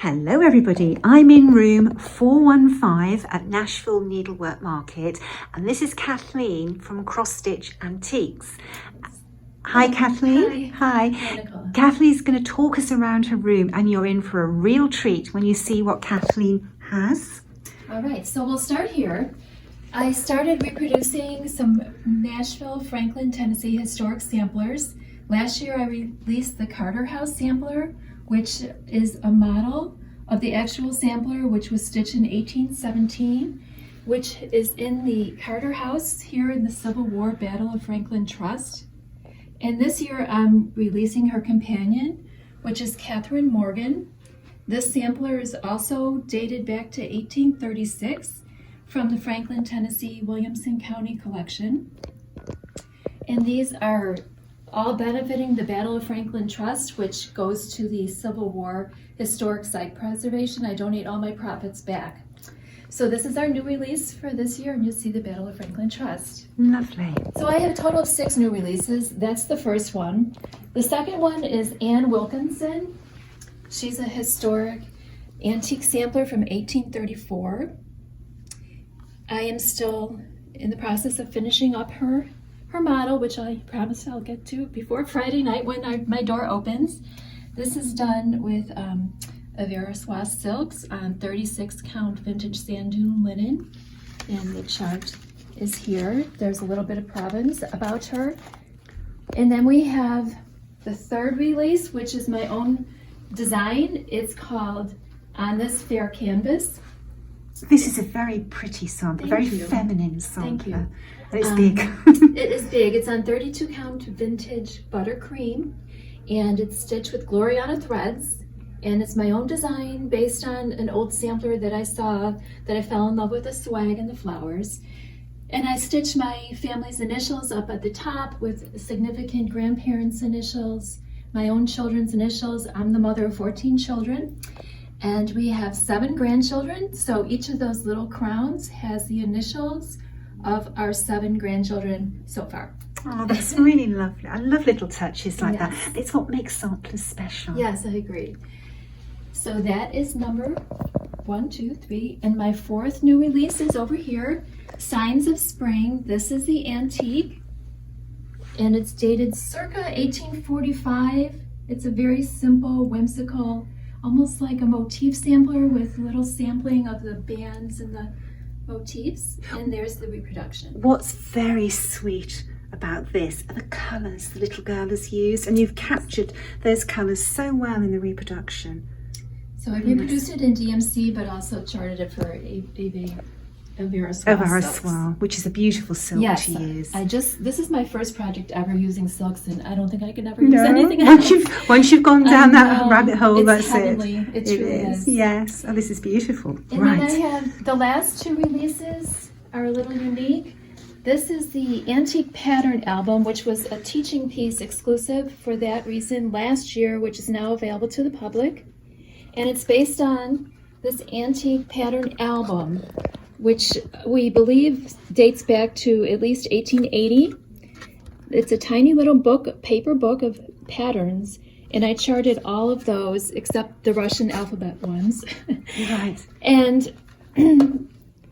Hello everybody, I'm in room 415 at Nashville Needlework Market, and this is Kathleen from Cross Stitch Antiques. Hi Kathleen. Hi. Kathleen's going to talk us around her room, and you're in for a real treat when you see what Kathleen has. All right, so we'll start here. I started reproducing some Nashville, Franklin, Tennessee historic samplers. Last year I released the Carter House sampler, which is a model of the actual sampler, which was stitched in 1817, which is in the Carter House here in the Civil War Battle of Franklin Trust. And this year I'm releasing her companion, which is Catherine Morgan. This sampler is also dated back to 1836 from the Franklin, Tennessee, Williamson County collection. And these are all benefiting the Battle of Franklin Trust, which goes to the Civil War Historic Site Preservation. I donate all my profits back. So this is our new release for this year, and you'll see the Battle of Franklin Trust. Lovely. So I have a total of 6 new releases. That's the first one. The second one is Anne Wilkinson. She's a historic antique sampler from 1834. I am still in the process of finishing up her model, which I promise I'll get to before Friday night when my door opens. This is done with Averrois silks on 36 count vintage sand dune linen, and the chart is here. There's a little bit of provenance about her. And then we have the third release, which is my own design. It's called On This Fair Canvas. This is a very pretty sampler, very feminine sampler. Thank you. And it's big. It is big. It's on 32 count vintage buttercream, and it's stitched with Gloriana threads, and it's my own design based on an old sampler that I saw that I fell in love with the swag and the flowers. And I stitched my family's initials up at the top with significant grandparents' initials, my own children's initials. I'm the mother of 14 children. And we have 7 grandchildren, so each of those little crowns has the initials of our 7 grandchildren so far. Oh, that's really lovely. I love little touches like Yes. that. It's what makes samplers special. Yes, I agree. So that is number 1, 2, 3. And my 4th new release is over here, Signs of Spring. This is the antique, and it's dated circa 1845. It's a very simple, whimsical, almost like a motif sampler with little sampling of the bands and the motifs. And there's the reproduction. What's very sweet about this are the colours the little girl has used, and you've captured those colours so well in the reproduction. So I reproduced it in DMC, but also charted it for Averrois, which is a beautiful silk to use. This is my first project ever using silks, and I don't think I could ever use anything else. Once you've gone down that rabbit hole, that's heavenly. it. It truly is. Yes. Oh, this is beautiful. And then I have the last 2 releases are a little unique. This is the Antique Pattern album, which was a teaching piece exclusive for that reason last year, which is now available to the public. And it's based on this Antique Pattern album, which we believe dates back to at least 1880. It's a tiny little book, paper book of patterns, and I charted all of those except the Russian alphabet ones. Right. And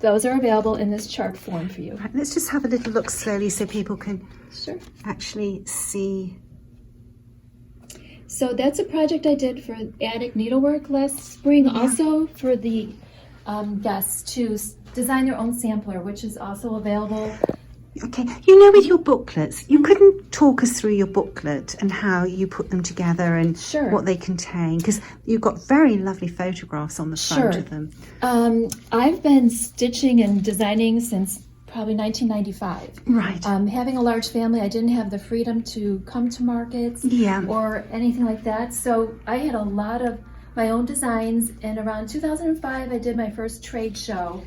those are available in this chart form for you. Right, let's just have a little look slowly so people can actually see. So that's a project I did for Attic Needlework last spring, also for the guests to design their own sampler, which is also available. Okay, you know, with your booklets, you couldn't talk us through your booklet and how you put them together and what they contain, because you've got very lovely photographs on the front of them. I've been stitching and designing since probably 1995. Right. Having a large family, I didn't have the freedom to come to markets or anything like that, so I had a lot of my own designs, and around 2005 I did my first trade show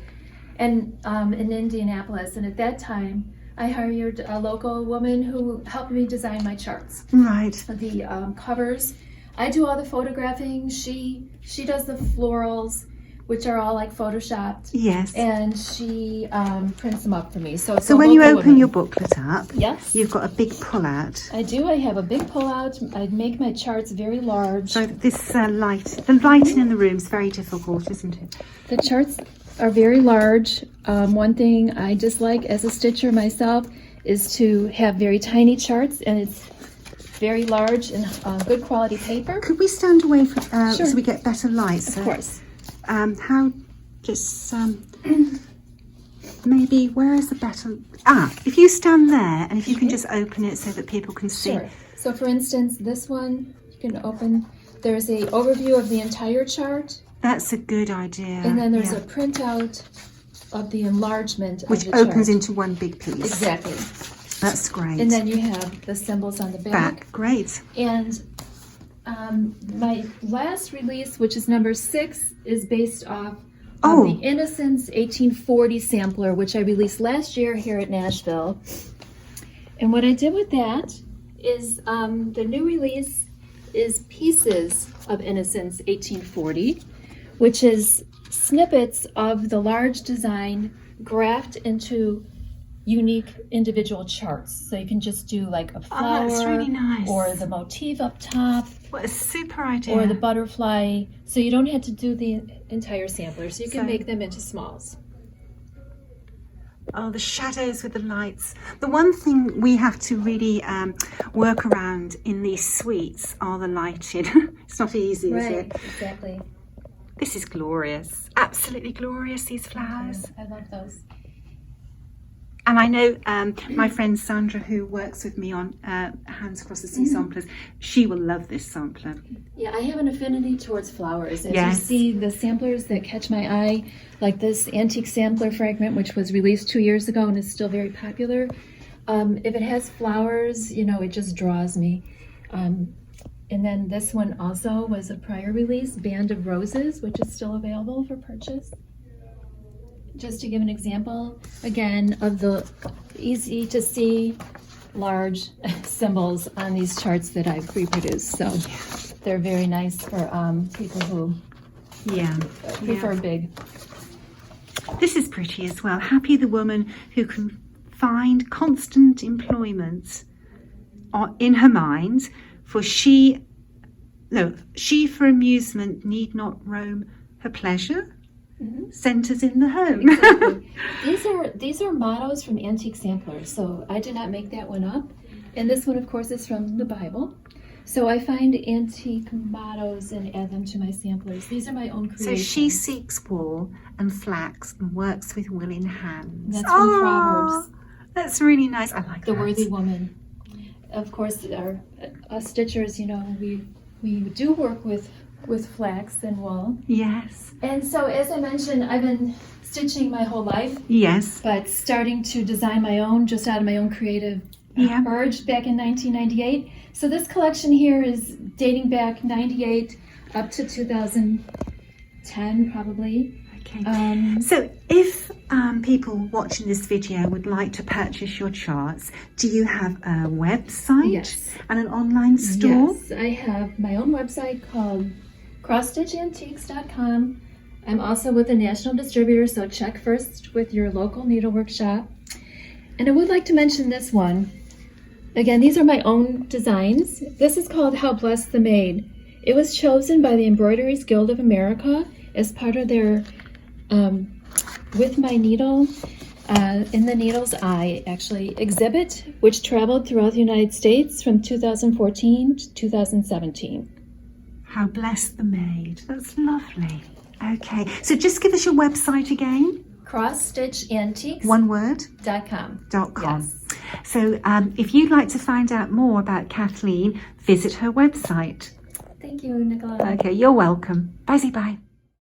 in Indianapolis, and at that time I hired a local woman who helped me design my charts. Right. The covers. I do all the photographing. She does the florals. which are all like photoshopped. Yes. And she prints them up for me. So when you open your booklet up, yes, you've got a big pull-out. I do. I have a big pull-out. I make my charts very large. So this the lighting in the room is very difficult, isn't it? The charts are very large. One thing I dislike as a stitcher myself is to have very tiny charts, and it's very large and good quality paper. Could we stand away from, Sure. so we get better light? Of course. Maybe where is the better? If you stand there and if you can just open it so that people can see. Sure. So for instance, this one you can open. There's a overview of the entire chart. That's a good idea. And then there's a printout of the enlargement which of the opens chart. into one big piece. Exactly. That's great. And then you have the symbols on the back. Great. And my last release, which is number 6, is based off of the Innocence 1840 sampler, which I released last year here at Nashville. And what I did with that is the new release is pieces of Innocence 1840, which is snippets of the large design graphed into unique individual charts. So you can just do like a flower, that's really nice. Or the motif up top, What a super idea. or the butterfly. So you don't have to do the entire sampler, so you can make them into smalls. Oh, the shadows with the lights. The one thing we have to really work around in these suites are the lighting. It's not easy, is Right, it? exactly. This is glorious. Absolutely glorious, these flowers. I love those. And I know my friend Sandra, who works with me on Hands Across the Sea samplers, she will love this sampler. Yeah, I have an affinity towards flowers. As Yes. you see, the samplers that catch my eye, like this antique sampler fragment, which was released 2 years ago and is still very popular. If it has flowers, you know, it just draws me. And then this one also was a prior release, Band of Roses, which is still available for purchase. Just to give an example, again, of the easy to see large symbols on these charts that I've reproduced. So they're very nice for people who prefer big. This is pretty as well. Happy the woman who can find constant employment in her mind, for she for amusement need not roam her pleasure. Centers in the home. Exactly. These are mottos from antique samplers, so I did not make that one up. And this one, of course, is from the Bible. So I find antique mottos and add them to my samplers. These are my own creations. So she seeks wool and flax and works with willing hands. That's from Proverbs. That's really nice. I like The that. Worthy Woman. Of course, us stitchers, you know, we do work with flax and wool. Yes. And so, as I mentioned, I've been stitching my whole life. Yes. But starting to design my own, just out of my own creative urge back in 1998. So this collection here is dating back 98 up to 2010, probably. Okay. So if people watching this video would like to purchase your charts, do you have a website and an online store? Yes, I have my own website called crossstitchantiques.com. I'm also with a national distributor, so check first with your local needlework shop. And I would like to mention this one. Again, these are my own designs. This is called How Blessed the Maid. It was chosen by the Embroideries Guild of America as part of their With My Needle, in the Needle's Eye, actually, exhibit, which traveled throughout the United States from 2014 to 2017. How Blessed the Maid. That's lovely. Okay, so just give us your website again. CrossStitchAntiques. One word. .com. Yes. So if you'd like to find out more about Kathleen, visit her website. Thank you, Nicola. Okay, you're welcome. Bye-bye.